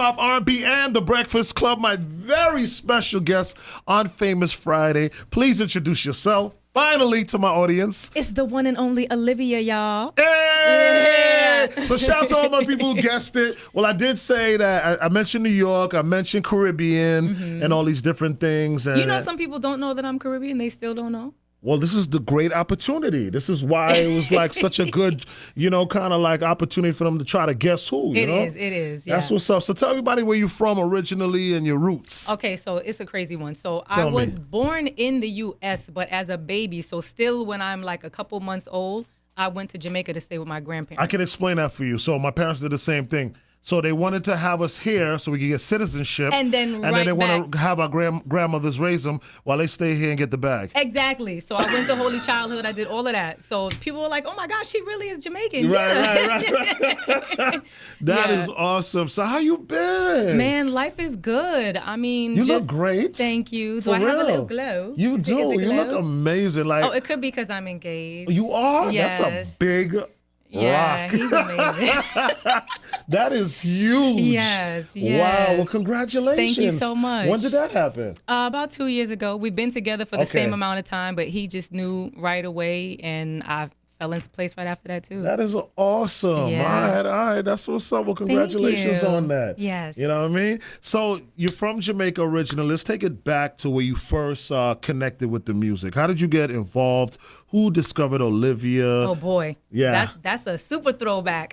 hop, R&B, and The Breakfast Club. My very special guest on Famous Friday. Please introduce yourself, finally, to my audience. It's the one and only Olivia, y'all. Hey! Yeah. So shout out to all my people who guessed it. Well, I did say that I mentioned New York, I mentioned Caribbean, and all these different things. And, You know, some people don't know that I'm Caribbean. They still don't know. well, this is the great opportunity. This is why it was like such a good, kind of like opportunity for them to try to guess who, you know? It is. Yeah. That's what's up. So tell everybody where you're from originally and your roots. Okay, so it's a crazy one. So Tell I was me. born in the U.S., but as a baby. So still when I'm like a couple months old, I went to Jamaica to stay with my grandparents. I can explain that for you. So my parents did the same thing. So they wanted to have us here so we could get citizenship. And then they want to have our grandmothers raise them while they stay here and get the bag. Exactly. So I went to Holy Childhood. I did all of that. So people were like, oh my gosh, she really is Jamaican. Right. That is awesome. So how you been? Man, life is good. I mean, you look great. Thank you. Do For I have a real. little glow? You do. You look amazing. Like, oh, it could be because I'm engaged. you are? Yes. That's a big Yeah, rock. he's amazing. That is huge. Yes. Wow. Well, congratulations. Thank you so much. When did that happen? About 2 years ago. We've been together for the same amount of time, but he just knew right away, and I fell into place right after that, too. That is awesome. Yeah. All right. That's what's up. Well, congratulations you. on that. Yes. You know what I mean? So you're from Jamaica originally. Let's take it back to where you first connected with the music. How did you get involved? Who discovered Olivia? Oh, boy. Yeah. That's a super throwback.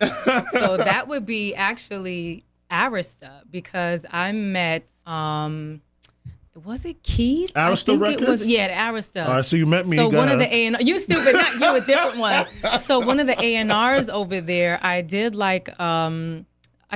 So that would be actually Arista, because I met, was it Keith? Arista Records? It was, yeah, Arista. All right, so you met me. So Go one ahead. of the A&R, you stupid, not you, a different one. So one of the A&Rs over there, I did like, I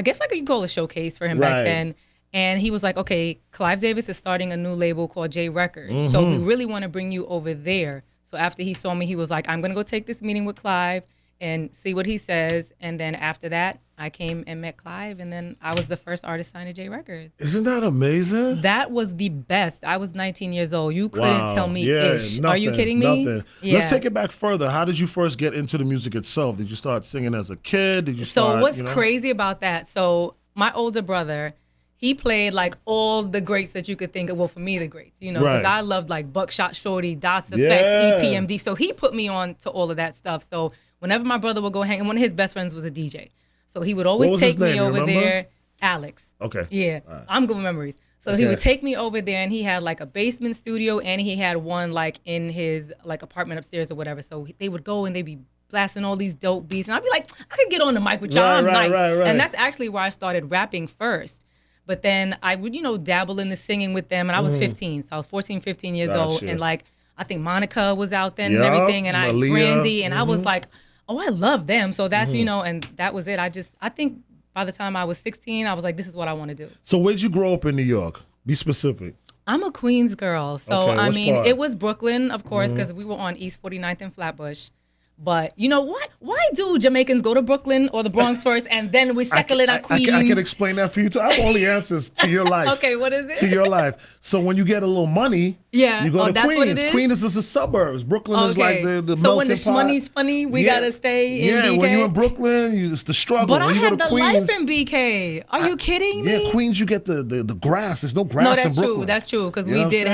guess like you call a showcase for him Right. back then. And he was like, okay, Clive Davis is starting a new label called J Records. So we really want to bring you over there. So after he saw me, he was like, I'm going to go take this meeting with Clive and see what he says. And then after that, I came and met Clive, and then I was the first artist signed to J Records. Isn't that amazing? That was the best. I was 19 years old. You couldn't tell me ish. Nothing, Are you kidding me? Nothing. Yeah. Let's take it back further. How did you first get into the music itself? Did you start singing as a kid? Did you start, So what's crazy about that? So my older brother, he played like all the greats that you could think of. Well, for me, the greats, because Right. I loved like Buckshot Shorty, DOS Effects, Yeah. EPMD. So he put me on to all of that stuff. So whenever my brother would go hang, and one of his best friends was a DJ. So he would What always was his take me name? You over remember? there. Alex. Okay. Yeah, All right. I'm good with memories. So he Okay. would take me over there, and he had like a basement studio, and he had one like in his like apartment upstairs or whatever. So they would go and they'd be blasting all these dope beats, and I'd be like, I could get on the mic with y'all. I'm nice. Right. And that's actually where I started rapping first. But then I would, dabble in the singing with them, and I was 15, so I was 14, 15 years old, Gotcha. and like I think Monica was out then and Yup, everything, and Malia. Brandy, and I was like, oh, I love them. So that's and that was it. I think by the time I was 16, I was like, this is what I want to do. So where'd you grow up in New York? Be specific. I'm a Queens girl. So, Okay, I which mean, part? it was Brooklyn, of course, because we were on East 49th and Flatbush. But you know what? Why do Jamaicans go to Brooklyn or the Bronx first and then we settle in at Queens? I can explain that for you too. I have all the answers to your life. Okay, what is it? To your life. So when you get a little money, Yeah. you go Oh, to that's Queens. what it is? Queens is the suburbs. Brooklyn is like the So when the melting pot. money's funny, we Yeah. gotta stay in Yeah, BK. when you're in Brooklyn, it's the struggle. But when I you go had to the Queens, life in BK. Are you kidding me? Yeah, Queens, you get the grass. There's no grass No, in that's Brooklyn. true. That's true. Because You know we what did I'm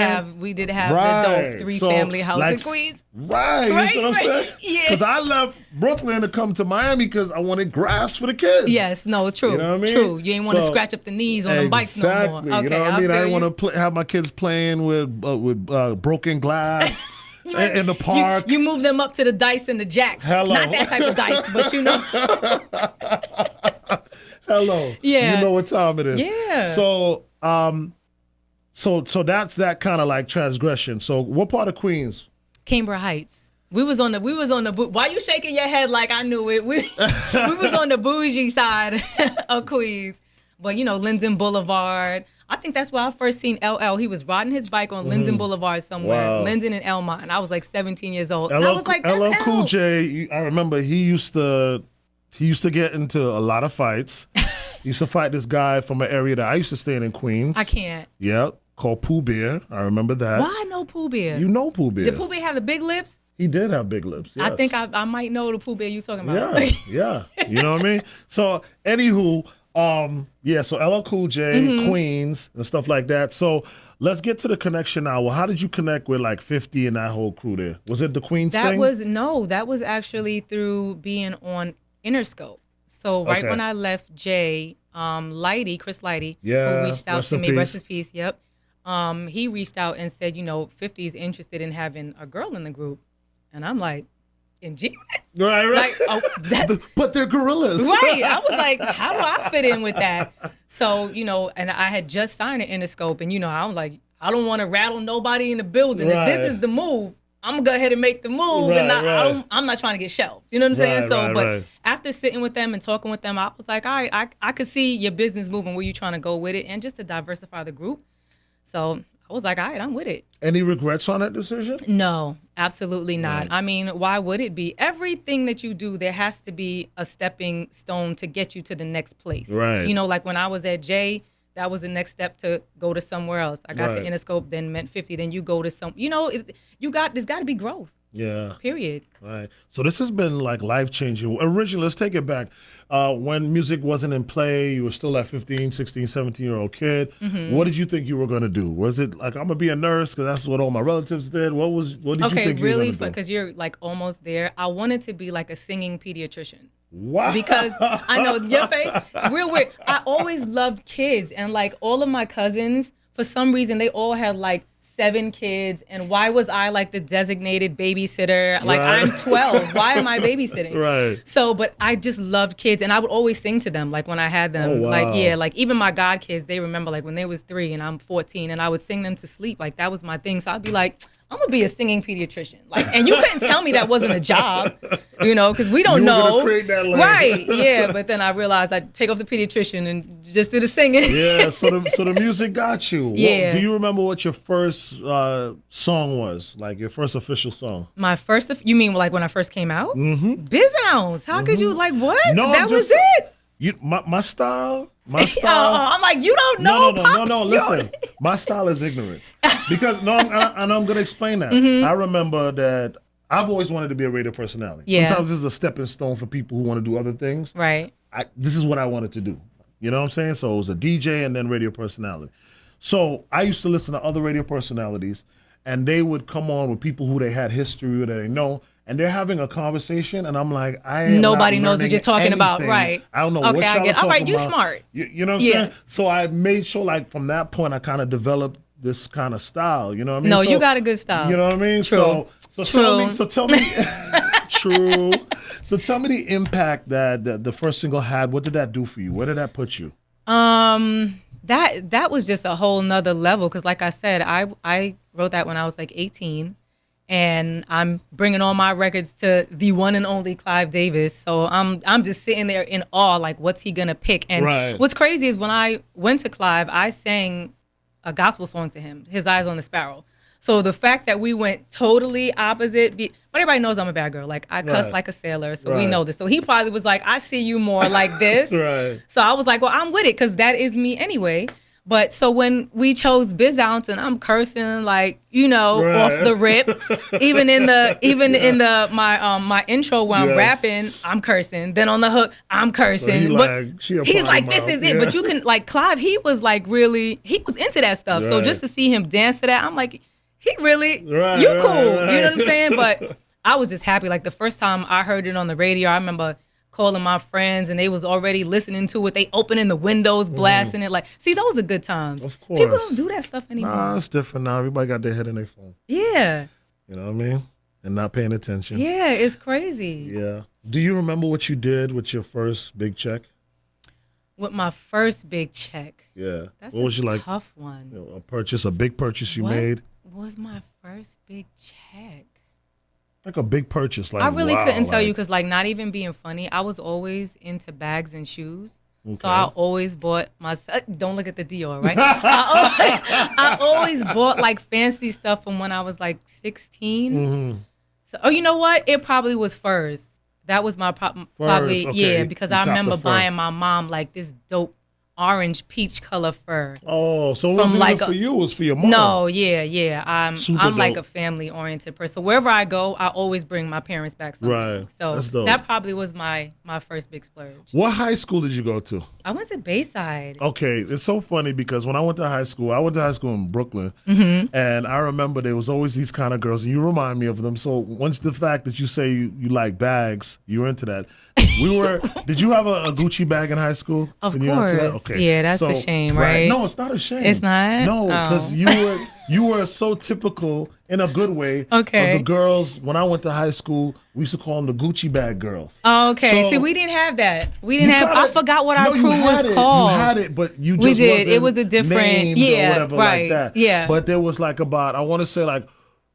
have Right. the dope 3 So, family house like, in Queens. Right, you Right, know what I'm right. saying? Yeah. Because I left Brooklyn to come to Miami because I wanted grass for the kids. Yes, no, true. You know what I mean? True. You ain't want to So- scratch up the knees on the bikes no more. Exactly. Okay, You know what I mean? I feel didn't you. want to have my kids playing with broken glass in the park. You move them up to the dice and the jacks. Hello. Not that type of dice, but you know. Hello. Yeah. You know what time it is. Yeah. So, so that's that kind of like transgression. So, what part of Queens? Cambria Heights. We was on the why you shaking your head like I knew it? We was on the bougie side of Queens. But Linden Boulevard. I think that's where I first seen LL. He was riding his bike on Linden Boulevard somewhere. Wow. Linden and Elmont. And I was like 17 years old. And I LL, was like, that's LL Cool L. J. I remember he used to get into a lot of fights. He used to fight this guy from an area that I used to stay in Queens. I can't. Yeah, called Pooh Bear. I remember that. Why I know Pooh Bear? You know Pooh Bear. Did Pooh Bear have the big lips? He did have big lips. I Yes. think I might know the Pooh Bear you talking about. Yeah. You know what I mean? So, anywho, Yeah, so LL Cool J, Queens, and stuff like that. So let's get to the connection now. Well, how did you connect with like 50 and that whole crew there? Was it the Queens That thing? was no, that was actually through being on Interscope. So right when Okay. I left Jay, Lighty, Chris Lighty, who Yeah, reached out rest to in me, rest peace. his peace, yep. He reached out and said, 50 is interested in having a girl in the group. And I'm like, in G? Right, right. Like, oh, that's But they're gorillas. right. I was like, how do I fit in with that? So, and I had just signed an Interscope, and I'm like, I don't want to rattle nobody in the building. If this Right. is the move, I'm gonna go ahead and make the move, and Right, right. I'm not trying to get shelved. You know what I'm saying? Right, So, right, but right. after sitting with them and talking with them, I was like, all right, I could see your business moving where you trying to go with it, and just to diversify the group. So I was like, all right, I'm with it. Any regrets on that decision? No, absolutely not. Right. I mean, why would it be? Everything that you do, there has to be a stepping stone to get you to the next place. Right. Like when I was at J, that was the next step to go to somewhere else. I got to Right. Interscope, then Mint 50, then you go to there's got to be growth, Yeah. period. Right. So this has been like life changing. Originally, let's take it back. When music wasn't in play, you were still that 15, 16, 17-year-old kid. Mm-hmm. What did you think you were going to do? Was it like, I'm going to be a nurse because that's what all my relatives did? What did you Okay, think you were really, going to do? because you're like almost there. I wanted to be like a singing pediatrician. Wow. Because I know your face, real weird. I always loved kids, and like all of my cousins, for some reason, they all had like 7 kids. And why was I like the designated babysitter? Like Right. I'm 12. Why am I babysitting? Right. So, but I just loved kids, and I would always sing to them. Like when I had them, Oh, wow. like yeah, like even my god kids, they remember like when they was 3 and I'm 14, and I would sing them to sleep. Like that was my thing. So I'd be like, I'm gonna be a singing pediatrician. Like, and you couldn't tell me that wasn't a job, because we don't You were gonna know. create that lane. Right? Yeah. But then I realized I'd take off the pediatrician and just do the singing. Yeah, so the music got you. Yeah. Do you remember what your first song was? Like your first official song? My first, you mean like when I first came out? Mm-hmm. Bizounds. How could you like what? No, that I'm was just- it. My style. I'm like, you don't know. No. Listen, my style is ignorance. Because I'm gonna explain that. I remember that I've always wanted to be a radio personality. Yeah. Sometimes this is a stepping stone for people who want to do other things. Right. This is what I wanted to do. You know what I'm saying? So it was a DJ and then radio personality. So I used to listen to other radio personalities, and they would come on with people who they had history with, that they know, and they're having a conversation, and I'm like, Nobody knows what you're talking about, anything. right? I don't know Okay, what I y'all get. are All right, talking you about. smart. You know what I'm Yeah. saying? So I made sure, like, from that point, I kind of developed this kind of style. You know what I mean? No, So, you got a good style. You know what I mean? True. So True. tell me, true. So tell me the impact that the first single had. What did that do for you? Where did that put you? That was just a whole nother level, because like I said, I wrote that when I was like 18, and I'm bringing all my records to the one and only Clive Davis. So I'm just sitting there in awe, like what's he gonna pick? And Right. what's crazy is when I went to Clive, I sang a gospel song to him, His Eyes on the Sparrow. So the fact that we went totally opposite, but everybody knows I'm a bad girl. Like I cuss Right. like a sailor, so we Right. know this. So he probably was like, I see you more like this. Right. So I was like, well, I'm with it, because that is me anyway. But so when we chose Biz Ounce, and I'm cursing like, Right. off the rip, even in the my intro where I'm Yes. rapping, I'm cursing. Then on the hook, I'm cursing. he But like, she a he's potty like, this mouth. is it. Yeah. But you can like Clive, he was like he was into that stuff. So Right. just to see him dance to that, I'm like, he really, Right, you right, cool. right. You know what I'm saying? But I was just happy. Like the first time I heard it on the radio, I remember calling my friends, and they was already listening to it. They opening the windows, blasting it. Like, see, those are good times. Of People course. don't do that stuff anymore. Nah, it's different now. Everybody got their head in their phone. Yeah. You know what I mean? And not paying attention. Yeah, it's crazy. Yeah. Do you remember what you did with your first big check? With my first big check. Yeah. That's What was a your like tough one. a big purchase you What made? was my first big check? Like a big purchase. Like I really wow, couldn't tell like, you, because like not even being funny, I was always into bags and shoes. Okay. So I always bought don't look at the Dior, right? I always bought like fancy stuff from when I was like 16. Mhm. So, you know what? It probably was furs. That was my probably, okay. yeah, because You I copped remember the fur. buying my mom like this dope orange peach color fur. Oh, so it From wasn't like even for you, it was for your mom. No, yeah. Super I'm like dope. a family oriented person. So wherever I go, I always bring my parents back something. Right. So That's dope. that probably was my first big splurge. What high school did you go to? I went to Bayside. Okay, it's so funny because when I went to high school in Brooklyn, Mm-hmm. and I remember there was always these kind of girls, and you remind me of them. So once the fact that you say you like bags, you were into that. Did you have a Gucci bag in high school? Of When you went to that? course. Okay. Yeah, that's a shame, right? No, it's not a shame. It's not? No, because Oh. you were so typical in a good way Okay. of the girls. When I went to high school, we used to call them the Gucci bag girls. Oh, okay. So- See, we didn't have that. We You didn't have. kinda- I forgot what our no, you crew had was it. called. You had it, but you just We did. wasn't It was a different- named yeah, or whatever right, like that. yeah. But there was like about, I want to say like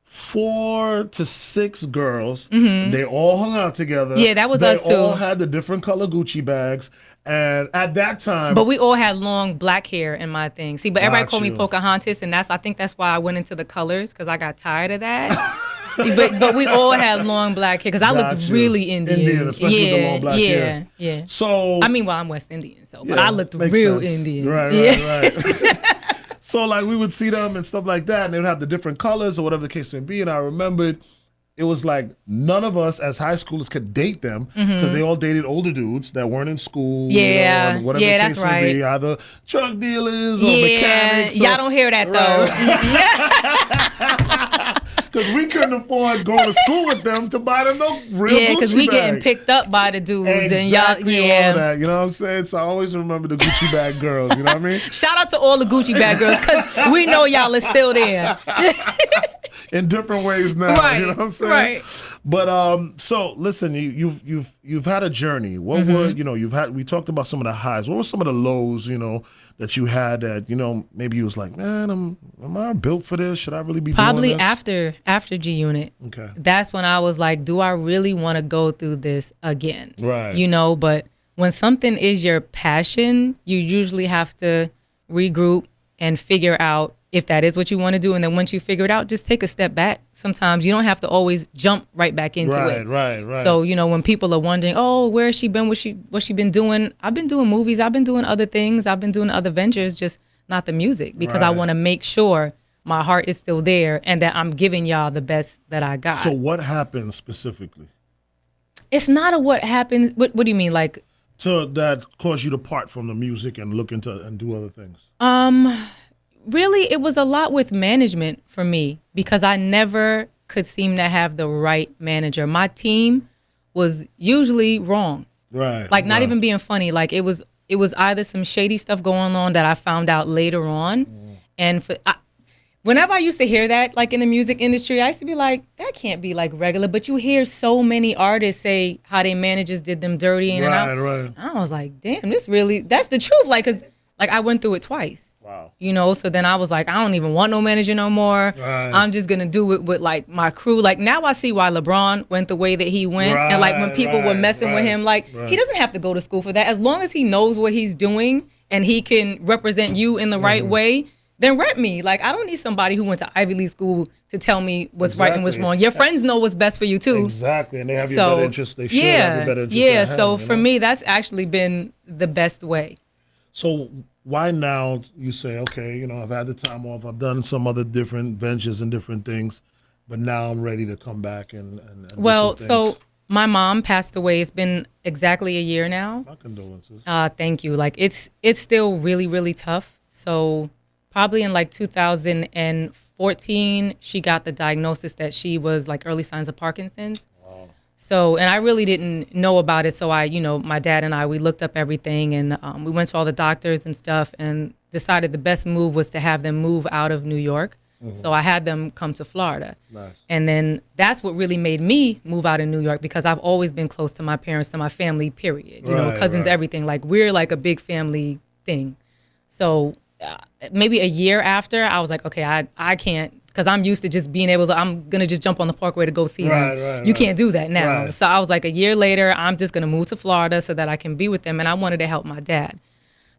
4 to 6 girls. They all hung out together. Mm-hmm. Yeah, that was they us, They all too. had the different color Gucci bags, and at that time, But we all had long black hair in my thing. See, but everybody Got called me you. Pocahontas, and I think that's why I went into the colors because I got tired of that. but we all had long black hair because I Got looked you. really Indian. Indian, especially with the long black hair. Yeah. so I mean, well, I'm West Indian, so but yeah, I looked makes real sense. Indian. Right, Yeah. right. So like we would see them and stuff like that, and they would have the different colors or whatever the case may be. And I remembered it was like none of us as high schoolers could date them because they all dated older dudes that weren't in school. Yeah. and whatever Yeah, the that's case may be, right. either drug dealers or Yeah, mechanics. y'all don't hear that Because we couldn't afford going to school with them to buy them no real Yeah, because Gucci we bag. getting picked up by the dudes Exactly, and y'all. all Yeah. of that, you know what I'm saying? So I always remember the Gucci bag girls, you know what I mean? Shout out to all the Gucci bag girls because we know y'all is still there. In different ways now, Right, you know what I'm saying? right. But so listen, you've had a journey. What Mm-hmm. were we talked about some of the highs. What were some of the lows, that you had that, maybe you was like, man, am I built for this? Should I really be Probably doing this? after G Unit. Okay. That's when I was like, do I really want to go through this again? Right. But when something is your passion, you usually have to regroup and figure out if that is what you want to do. And then once you figure it out, just take a step back. Sometimes you don't have to always jump right back into it. Right. So, when people are wondering, oh, where has she been? What's she been doing? I've been doing movies. I've been doing other things. I've been doing other ventures, just not the music, because I Right. want to make sure my heart is still there and that I'm giving y'all the best that I got. So what happened specifically It's not a what happens. What do you mean? Like, that caused you to part from the music and look into and do other things? really, it was a lot with management for me because I never could seem to have the right manager. My team was usually wrong. Right. Like, not right. even being funny. Like, it was either some shady stuff going on that I found out later on. And whenever I used to hear that, like in the music industry, I used to be like, that can't be like regular. But you hear so many artists say how their managers did them dirty. And Right. I was like, damn, that's the truth. Like, 'cause like I went through it twice. Wow. So then I was like, I don't even want no manager no more. Right. I'm just going to do it with like my crew. Like now I see why LeBron went the way that he went. And like when people were messing with him, like he doesn't have to go to school for that. As long as he knows what he's doing and he can represent you in the right way, then rep me. Like I don't need somebody who went to Ivy League school to tell me what's right and what's Exactly. wrong. Your friends know what's best for you too. Exactly. And they have your better interest. They should have your better interest. Yeah. at So hand, for me, that's actually been the best way. So why now you say, okay, I've had the time off, I've done some other different ventures and different things, but now I'm ready to come back and do Well, some so things. my mom passed away. It's been exactly a year now. My condolences. Thank you. Like it's still really, really tough. So probably in like 2014, she got the diagnosis that she was like early signs of Parkinson's. So, and I really didn't know about it. So my dad and we looked up everything and we went to all the doctors and stuff and decided the best move was to have them move out of New York. So I had them come to Florida. Nice. And then that's what really made me move out of New York because I've always been close to my parents, to my family, period. Cousins, right. everything. Like we're like a big family thing. So maybe a year after, I was like, okay, I can't. Because I'm used to just being able to, I'm going to just jump on the parkway to go see them. Right, You can't do that now. Right. So I was like, a year later, I'm just going to move to Florida so that I can be with them. And I wanted to help my dad.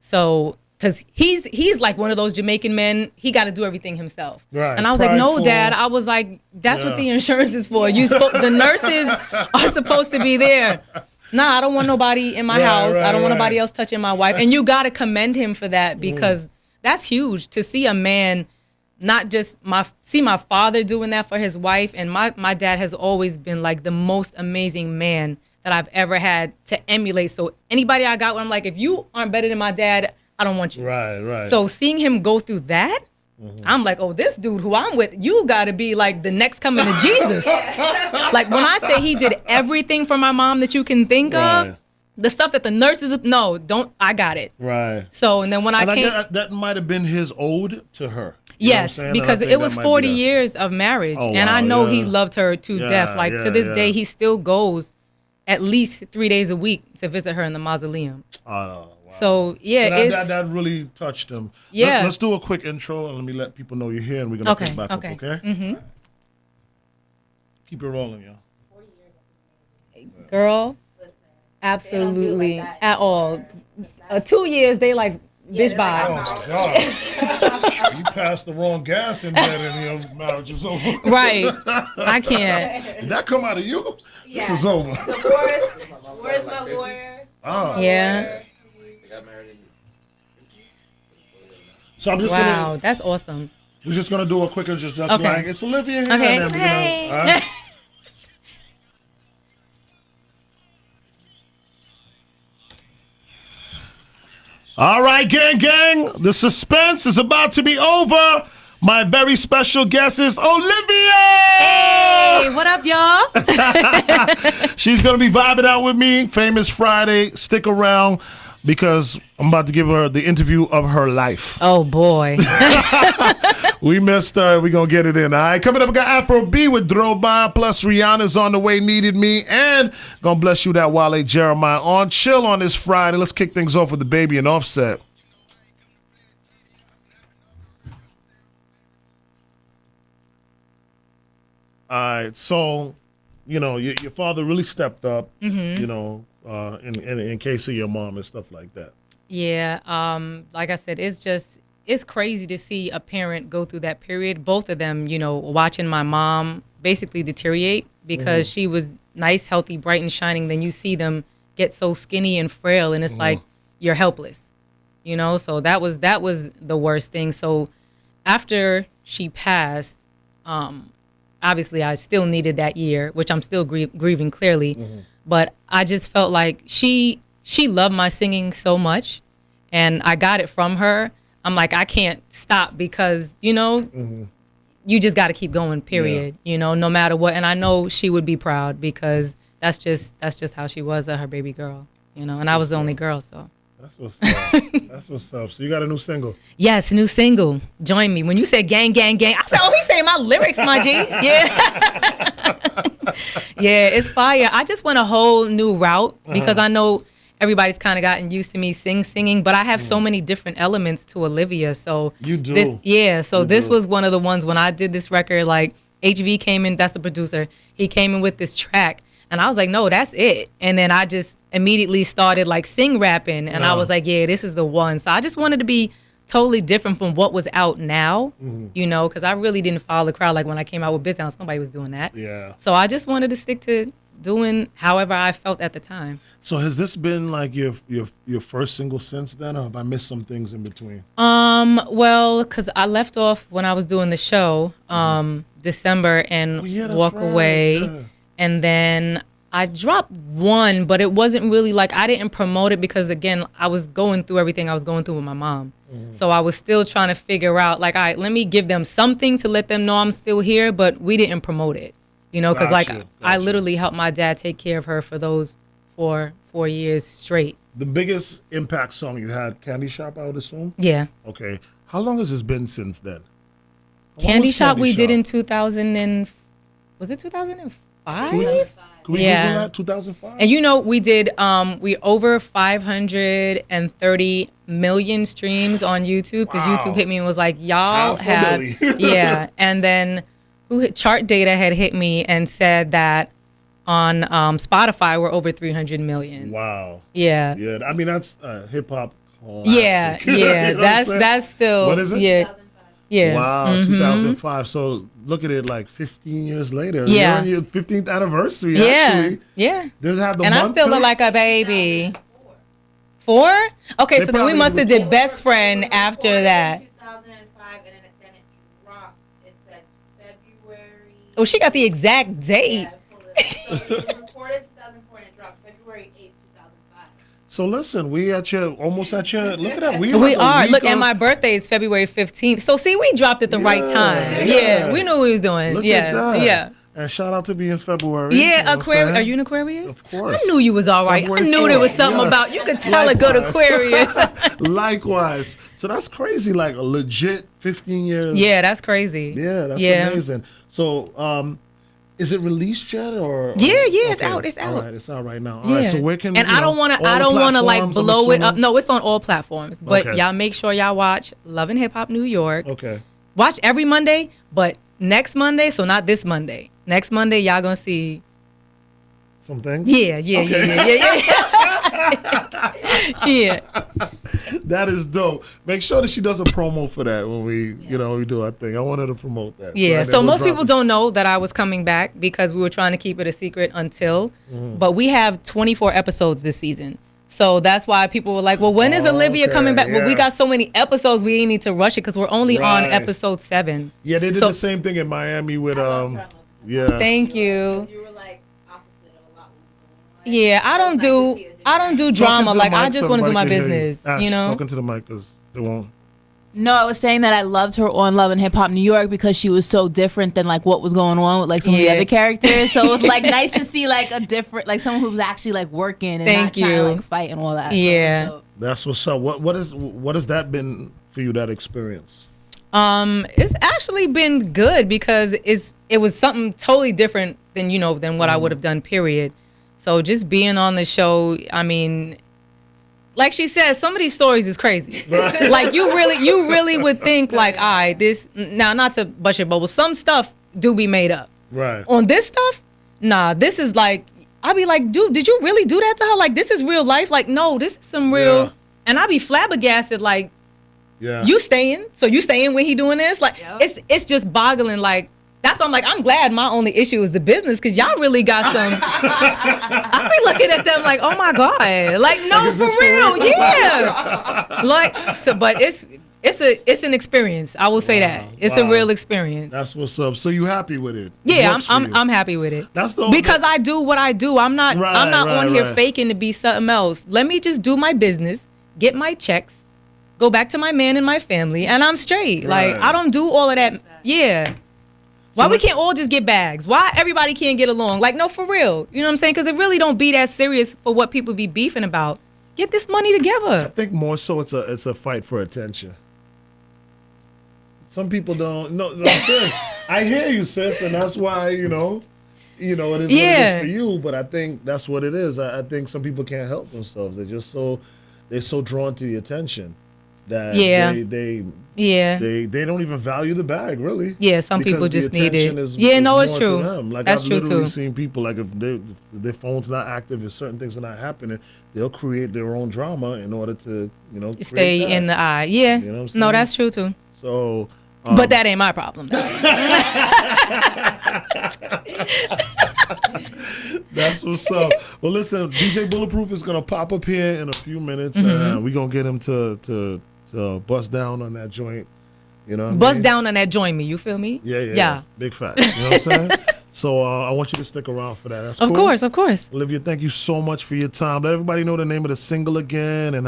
So, because he's like one of those Jamaican men, he got to do everything himself. Right. And I was like, no, Prideful. Dad. I was like, that's Yeah. what the insurance is for. The nurses are supposed to be there. Nah, I don't want nobody in my house. I don't want nobody else touching my wife. And you got to commend him for that because that's huge to see a man not just see my father doing that for his wife. And my dad has always been like the most amazing man that I've ever had to emulate. So anybody I got, I'm like, if you aren't better than my dad, I don't want you. Right. So seeing him go through that, I'm like, oh, this dude who I'm with, you got to be like the next coming of Jesus. Like when I say he did everything for my mom that you can think of, the stuff that the nurses, I got it. Right. So, and then when I came. That might have been his ode to her. Yes, because it was 40 years of marriage. Oh, and wow, I know he loved her to death. Like to this day, he still goes at least 3 days a week to visit her in the mausoleum. Wow. So that really touched him. Yeah. Let's do a quick intro and let me let people know you're here, and we're gonna pick back up. Okay. Mm-hmm. Keep it rolling, y'all. Girl, absolutely like at all. 2 years, they like bitch bye. Oh my God! You passed the wrong gas in there, and your marriage is over. Right. I can't. Did that come out of you? Yeah. This is over. Where's my lawyer? Oh. Yeah. So I'm just gonna. That's awesome. We're just gonna do a quick introduction. Okay. Like it's Olivia here. Okay. And then Hey. all right? All right, gang. The suspense is about to be over. My very special guest is Olivia. Hey, what up, y'all? She's gonna be vibing out with me. Famous Friday. Stick around because I'm about to give her the interview of her life. Oh boy. We missed her. We're going to get it in. All right. Coming up, we got Afro B with Droba. Plus, Rihanna's on the way, Needed Me. And going to bless you that Wale Jeremiah on Chill on this Friday. Let's kick things off with the Baby and Offset. All right. So, your father really stepped up, in case of your mom and stuff like that. Yeah. Like I said, it's crazy to see a parent go through that period. Both of them, watching my mom basically deteriorate because she was nice, healthy, bright and shining. Then you see them get so skinny and frail, and it's like you're helpless, So that was the worst thing. So after she passed, obviously I still needed that year, which I'm still grieving clearly. But I just felt like she loved my singing so much, and I got it from her. I'm like, I can't stop because, you just got to keep going, period, no matter what. And I know she would be proud because that's just how she was, her baby girl, and I was the only girl, so. That's what's up. That's what's up. So you got a new single? Yes, new single. Join me. When you said gang, gang, gang, I said, oh, he's saying my lyrics, my G. Yeah. Yeah, it's fire. I just went a whole new route because I know everybody's kind of gotten used to me singing, but I have so many different elements to Olivia. So you do. This was one of the ones when I did this record, like HV came in, that's the producer. He came in with this track. And I was like, no, that's it. And then I just immediately started like sing rapping. And I was like, yeah, this is the one. So I just wanted to be totally different from what was out now, because I really didn't follow the crowd. Like when I came out with Biz Downs, nobody was doing that. Yeah. So I just wanted to stick to doing however I felt at the time. So has this been like your first single since then, or have I missed some things in between? Well, because I left off when I was doing the show, December and Walk Away. Yeah. And then I dropped one, but it wasn't really like, I didn't promote it because, again, I was going through everything I was going through with my mom. So I was still trying to figure out, like, all right, let me give them something to let them know I'm still here, but we didn't promote it, because, I literally helped my dad take care of her for those 4 years straight. The biggest impact song you had, Candy Shop, I would assume? Yeah. Okay. How long has this been since then? Candy Shop we did in 2000 was it 2005? Can we Google that? 2005? And we did we over 530 million streams on YouTube because YouTube hit me and was like, y'all have yeah. And then Chart Data had hit me and said that on Spotify we're over 300 million. Wow. Yeah. Yeah. I mean that's hip hop. Yeah. Yeah. That's still what is it? Yeah. Yeah. Wow, 2005. So look at it, like 15 years later. Yeah. You're on your 15th anniversary, Yeah. actually. Yeah. Does it have the And I month still too? look like a baby. 4? Okay, They so then we probably must have would- did best friend after that. 2005, and then it drops. It says February. Oh, she got the exact date. Yeah, pull it up. So it was recorded 2004 and it dropped February 8th, 2005. So listen, we almost at your, look at that. We like a are. week Look, and of- my birthday is February 15th. So see, we dropped at the right time. Yeah. Yeah, we knew what we was doing. Look yeah, at that. yeah. And shout out to be in February. Yeah, you know what I'm Aquarius. saying? Are you an Aquarius? Of course. I knew you was all right. February I knew there was 4th, something yes. about you. Could tell a good Likewise. Aquarius. Likewise. So that's crazy, like a legit 15 years. Yeah, that's crazy. Yeah, that's Yeah. amazing. So, is it released yet or? Yeah, it's out, it's out. All right, it's out right now. All Yeah. right, so where can and you I don't know, want all to. the I don't want to like platforms, I'm blow it up. assuming? No, it's on all platforms. But Okay. y'all make sure y'all watch Love and Hip Hop New York. Okay. Watch every Monday, but next Monday, so not this Monday. Next Monday, y'all gonna see. Some things. Yeah. Yeah. That is dope. Make sure that she does a promo for that when we do our thing. I want her to promote that. Yeah. and then So we'll most drop people it. don't know that I was coming back because we were trying to keep it a secret until. But we have 24 episodes this season. So that's why people were like, well, when is Olivia Okay, coming back? Well, we yeah. got so many episodes, we ain't need to rush it because we're only on Right. episode 7. Yeah, they did So- the same thing in Miami with yeah. Thank you. You were like opposite of a lot. Yeah, I don't do drama. Talking to Like the I mic just so want to do my everybody can hear business. Ash, You know. Talking to the mic because they won't. No, I was saying that I loved her on Love and Hip Hop New York because she was so different than like what was going on with like some of the Yeah. other characters. So it was like nice to see like a different, like someone who was actually like working and Thank not trying to you. like fight and all that. So it was Yeah. dope. That's what's up. What has that been for you? That experience. It's actually been good because it was something totally different than what I would have done. Period. So just being on the show, I mean, like she said, some of these stories is crazy. Like you really would think like, all right, this now not to bust your bubble. Some stuff do be made up. Right. On this stuff, nah, this is like, I'd be like, dude, did you really do that to her? Like, this is real life. Like, no, this is some real. Yeah. And I'd be flabbergasted. Like, Yeah. you staying? So you staying when he doing this? Like, Yep. it's just boggling. Like, that's why I'm like, I'm glad my only issue is the business because y'all really got some. I be looking at them like, oh my god, like no, is for this for real, real? yeah. Like, so, but it's an experience. I will say that it's a wow. real experience. That's what's up. So you happy with it? It Yeah, works for you. I'm happy with it. That's the Because I do what I do. I'm not Right, on here right. faking to be something else. Let me just do my business, get my checks, go back to my man and my family, and I'm straight. Like Right. I don't do all of that. Yeah. Why So we let- can't all just get bags? Why everybody can't get along? Like no, for real. You know what I'm saying? Because it really don't be that serious for what people be beefing about. Get this money I together. think more so it's a fight for attention. Some people don't. No, I hear you, sis, and that's why it is what it Yeah. is for you. But I think that's what it is. I think some people can't help themselves. They're so drawn to the attention that Yeah. they don't even value the bag really. Yeah, some Because people the just need attention it. is No, it's more to true. them. Like That's I've true literally too. seen people like if their phone's not active, if certain things are not happening, they'll create their own drama in order to Stay create in that. the eye. Yeah. You know what I'm No, saying? that's true too. So. But that ain't my problem. That's what's up. Well, listen, DJ Bulletproof is gonna pop up here in a few minutes, Mm-hmm. and we're gonna get him to bust down on that joint. You know, what I Bust mean? down on that join me. You feel me? Yeah. Big fact. You know what I'm saying? So I want you to stick around for that. That's Of cool? course, of course. Olivia, thank you so much for your time. Let everybody know the name of the single again and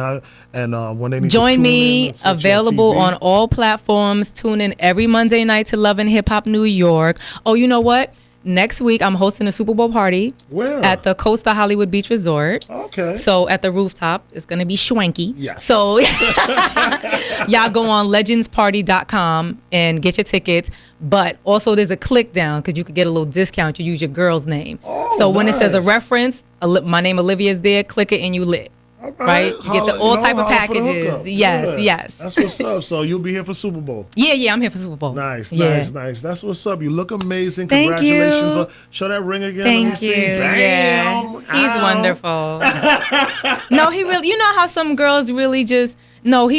when they need to Join tune me, in and switch available your TV. on all platforms. Tune in every Monday night to Love and Hip Hop New York. Oh, you know what? Next week, I'm hosting a Super Bowl party Where? at the Costa Hollywood Beach Resort. Okay. So at the rooftop, it's going to be schwanky. Yes. So y'all go on legendsparty.com and get your tickets. But also there's a click down because you could get a little discount. You use your girl's name. Oh, so when it says a nice. reference, my name Olivia is there, click it and you lit. All right? You get the all type of holla for the packages. hookup. Yes, yes. That's what's up. So you'll be here for Super Bowl. Yeah, I'm here for Super Bowl. Nice. Yeah. That's what's up. You look amazing. Thank Congratulations. you. Show that ring again. Let me Thank see. you. Bam. Yeah. He's Ow. wonderful. No, he really, you know how some girls really just, no,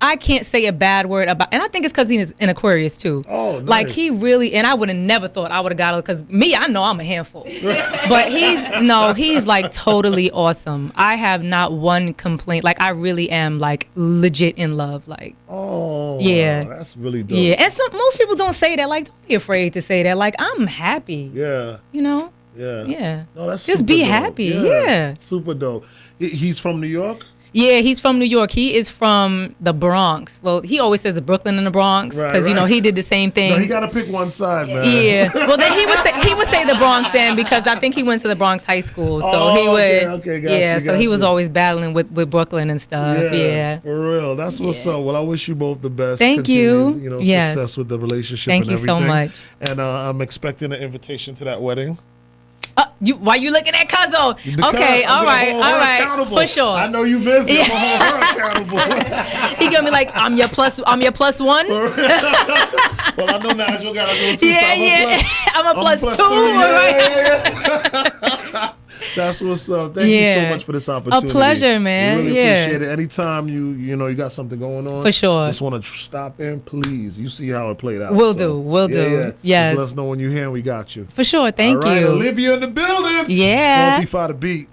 I can't say a bad word about, and I think it's because he's an Aquarius too. Oh, nice. Like he really, and I would have never thought I would have got it because me, I know I'm a handful, but he's like totally awesome. I have not one complaint. Like I really am like legit in love. Like yeah, wow, that's really dope. yeah, and most people don't say that. Like don't be afraid to say that. Like I'm happy. Yeah. You know. Yeah. Yeah. No, that's just super be dope. happy. Yeah. Super dope. He's from New York? Yeah, he's from New York. He is from the Bronx. Well, he always says the Brooklyn and the Bronx because you know he did the same thing. No, he got to pick one side, man. Yeah. Well, then he would say the Bronx then because I think he went to the Bronx High School, so he would. Okay, so he was always battling with Brooklyn and stuff. Yeah. For real. That's what's up. Well, I wish you both the best. Thank you. You know, yes. success with the relationship. Thank and you everything. so much. And I'm expecting an invitation to that wedding. Why you looking at Cuzzo? Okay, all right, for sure. I know you busy. I'm gonna hold her accountable. He gonna be like, I'm your plus one. Well, I know Nigel got to go too. Yeah. I'm a plus two. All right. Yeah. That's what's up. Thank you so much for this opportunity. A pleasure, man. We really appreciate it. Anytime you got something going on, for sure. Just want to stop in, please. You see how it played out. We'll do. Yeah. Yes. Just let us know when you're here and we got you. For sure. Thank All right, you. Olivia in the building. Yeah. Salty for the beat.